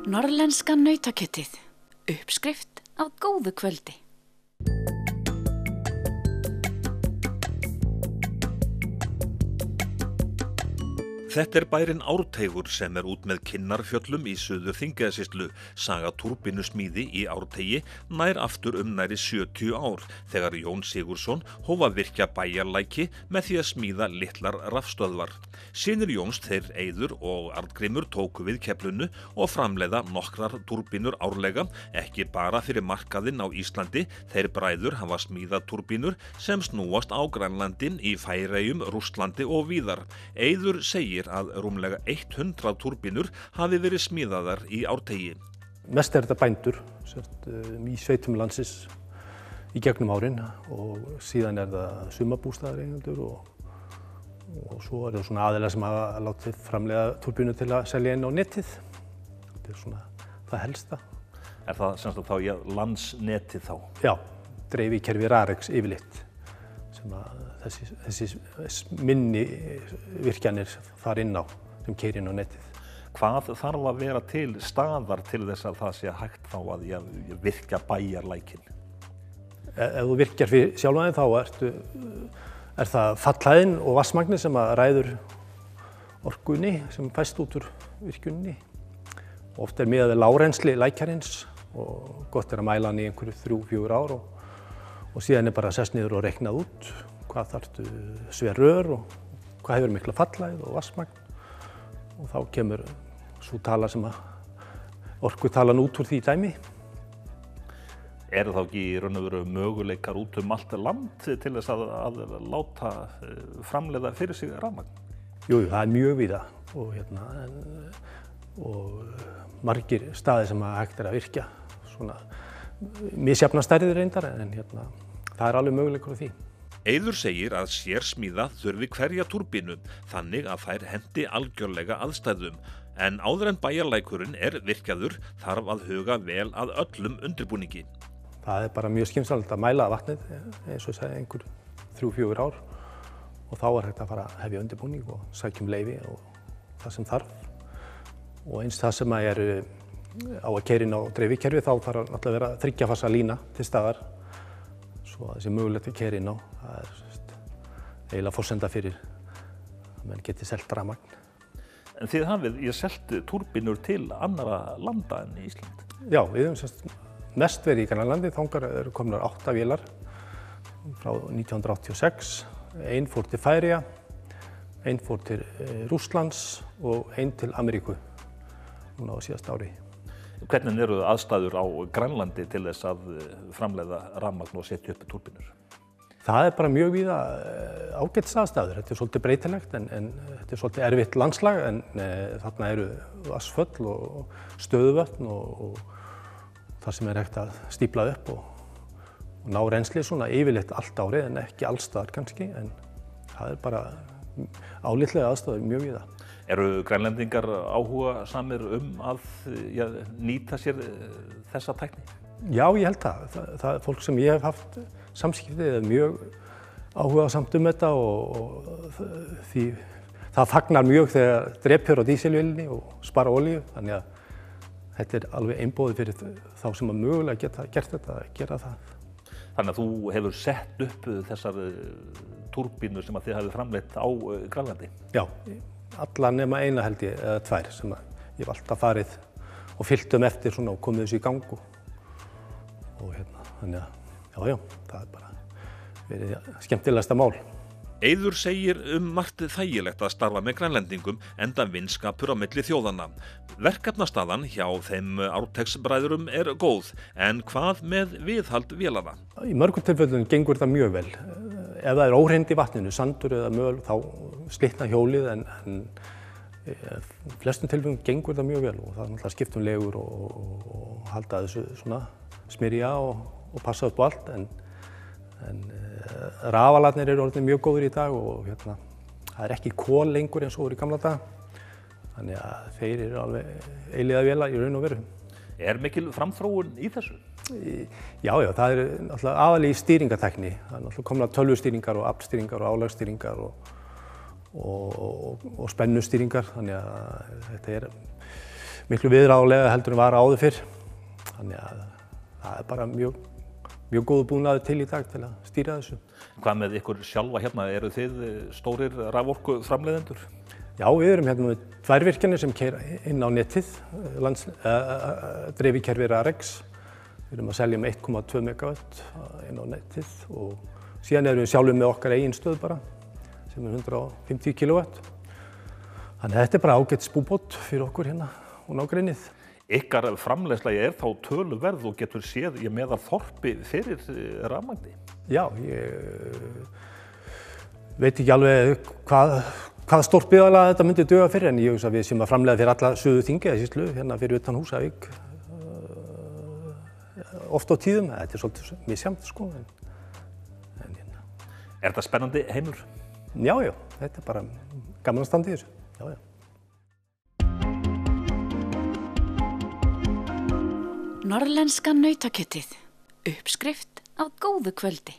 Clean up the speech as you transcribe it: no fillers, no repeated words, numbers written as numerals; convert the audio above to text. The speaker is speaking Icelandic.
Norðlenska nautakjötið. Uppskrift á góðu kvöldi. Þetta bærinn Árteigur sem út með Kinnarfjöllum í Suður-Þingeyjarsýslu. Saga túrbínusmíði í Árteigi nær aftur nærri 70 ár þegar Jón Sigurðsson hóf að virkja bæjarlæki með því að smíða litlar rafstöðvar. Synir Jóns, þeir Eiður og Arngrímur, tóku við keflinu og framleiða nokkrar túrbínur árlega, ekki bara fyrir markaðinn á Íslandi. Þeir bræður hafa smíðað túrbínur sem snúast á Grænlandi, í Færeyjum, Rússlandi og víðar. Eiður segir að rúmlega 100 túrbínur hafi verið smíðaðar í Árteigi. Mest þetta bændur í sveitum landsins í gegnum árin og síðan það sumarbústaðareigendur og svo það svona aðilar sem hafa látið framleiða túrbínur til að selja inn á netið. Þetta svona það helsta. Það semst þá í landsnetið þá? Já, dreifikerfi Rarex yfirleitt. Þessi minni virkjanir fara inn á, sem keyra inn á netið. Hvað þarf að vera til staðar til þess að það sé hægt þá að virkja bæjarlækin? Ef þú virkjar fyrir sjálfan þá er það fallhæðin og vatnsmagnið sem ræður orkunni sem fæst út úr virkjuninni. Oft miðað við lágrennsli lækjarins og gott að mæla hann í einhverju 3-4 ár og síðan bara sest niður og reiknað út hvað þarftu sver rör og hvað hefur mikla fallhæð og vatnsmagn og þá kemur sú tala sem orkutalan út úr því dæmi. Þá ekki í raun og veru möguleikar út allt land til þess að láta framleiða fyrir sig rafmagn? Jú, það mjög víða og margir staðir sem hægt að virkja. Svona misjafnar stærðir reyndar en það alveg möguleikur á því. Eiður segir að sérsmíða þurfi hverja túrbínu þannig að þær henti algjörlega aðstæðum. En áður en bæjarlækurinn virkjaður þarf að huga vel að öllum undirbúningi. Það bara mjög skynsamlegt að mæla vatnið eins og segja einhver 3-4 ár og þá hægt að fara að hefja undirbúning og sækja leyfi og það sem þarf. Og eins það sem á að keyra inn á dreifikerfi þá þarf náttúrulega að vera 3 fasa lína til staðar svo að það sé mögulegt að keyra inn á. Það eiginlega forsenda fyrir að menn geti selt rafmagn. En þið hafið selt túrbínur til annarra landa en Ísland? Já, við höfum mest verið í Grænlandi, þangað eru komnar 8 vélar frá 1986. Ein fór til Færeyja, ein fór til Rússlands og ein til Ameríku núna á síðasta ári. Hvernig eru aðstæður á Grænlandi til þess að framleiða rafmagn og setja upp túrbínur? Það bara mjög víða ágætis aðstæður. Þetta svolítið breytilegt en þetta svolítið erfitt landslag en þarna eru vatnsföll og stöðuvötn og þar sem hægt að stípla upp og ná rennsli svona yfirleitt allt árið en ekki allstaðar kannski en það bara álitlega aðstæður mjög víða. Eru Grænlendingar áhugasamir að nýta sér þessa tækni? Já, ég held það. Það er fólk sem ég hef haft samskiptið mjög áhugasamt þetta og því það fagnar mjög þegar drepur á dísilvélinni og spara olíu þannig að þetta alveg einboðið fyrir þá sem mögulega geta gert þetta, að gera það. Þannig að þú hefur sett upp þessar túrbínur sem þið hafið framleitt á Grænlandi? Já, alla nema eina held ég, eða 2 sem ég hef alltaf farið og fylgt eftir og komið þessu í gang og þannig að já, það bara verið skemmtilegasta mál. Eiður segir margt þægilegt að starfa með Grænlendingum enda vinskapur á milli þjóðanna. Verkefnastaðan hjá þeim Árteigsbræðurum góð, en hvað með viðhald vélanna? Í mörgum tilfellum gengur það mjög vel. Ef það óhreind í vatninu, sandur eða möl, þá slitna hjólið en flestum tilfellum gengur það mjög vel og það er náttúrulega skipt legur og halda þessu svona smyrja og passa upp á allt en rafalarnir eru orðnir mjög góðir í dag og það er ekki kol lengur eins og voru í gamla daga. Þannig að þeir eru alveg eilífðarvélar í raun og veru. Mikil framþróun í þessu? Já, það er náttúrulega aðallega í stýringatækni. Það er náttúrulega komnar tölvustýringar og appstýringar og álagsstýringar og spennustýringar. Þannig að þetta miklu viðráðanlega heldur en var áður fyrr. Þannig að það er bara mjög góður búnaður til í dag til að stýra þessu. Hvað með ykkur sjálfa hérna? Eru þið stórir raforku framleiðendur? Já, við erum hérna með 2 virkjanir sem keyra inn á netið, dreifikerfi Rarex. Við erum að selja með 1,2 megawatt inn á netið og síðan erum við sjálfur með okkar eigin stöð bara, sem er 150 kilowatt. Þannig að þetta er bara ágætis búbót fyrir okkur hérna og nágrennið. Ykkar framleiðsla er þá töluverð og getur séð meðal þorpi fyrir rafmagni? Já, ég veit ekki alveg hvað stórt byggðarlag þetta myndi duga fyrir, en ég hugsa að við sem að framleiða fyrir alla Suður-Þingeyjarsýslu hérna fyrir utan Húsavík oft á tíðum. Þetta er svolítið misjafnt sko. Hérna. Er þetta spennandi heimur? Já, þetta er bara gaman að standa í þessu. Já. Norðlenska nautakjötið. Uppskrift af góðu kvöldi.